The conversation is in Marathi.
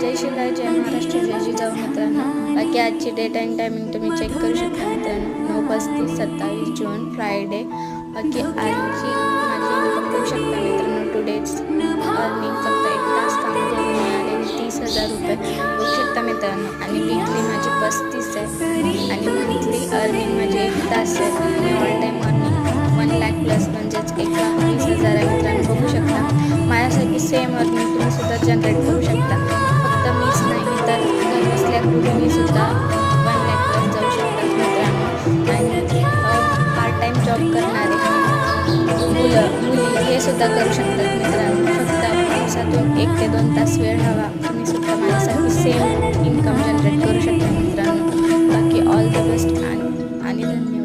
जय शिवराय, जय महाराष्ट्र, जय जिजाऊ मित्रांनो. बाकी आजची डेट अँड टायमिंग तुम्ही चेक करू शकता मित्रांनो. 9:35 27 जून फ्रायडे. बाकी आजची माझी इन्कम बघू शकता मित्रांनो. टुडेज अर्निंग फक्त 1 तास काम करून मिळालेले 30,000 रुपये बघू शकता मित्रांनो. आणि वीकली माझी 35 आहे आणि मंथली अर्निंग माझी 1 तास आहे. आणि all time earning 1 lakh plus म्हणजेच 1,20,000 आहे मित्रांनो. बघू शकता माझ्यासाठी सेम अर्निंग तुम्ही सुद्धा जनरेट करू शकता. फक्त मीच नाही तर घर बसल्या कुठेही सुद्धा 1 लाख प्लस जाऊ शकतात मित्रांनो. आणि पार्ट टाईम जॉब करणारे मुली हे सुद्धा करू शकतात मित्रांनो. फक्त दिवसातून 1 ते 2 तास वेळ हवा. तुम्ही सुद्धा माझ्यासाठी सेम इन्कम जनरेट करू शकता मित्रांनो. बाकी ऑल द बेस्ट आणि धन्यवाद.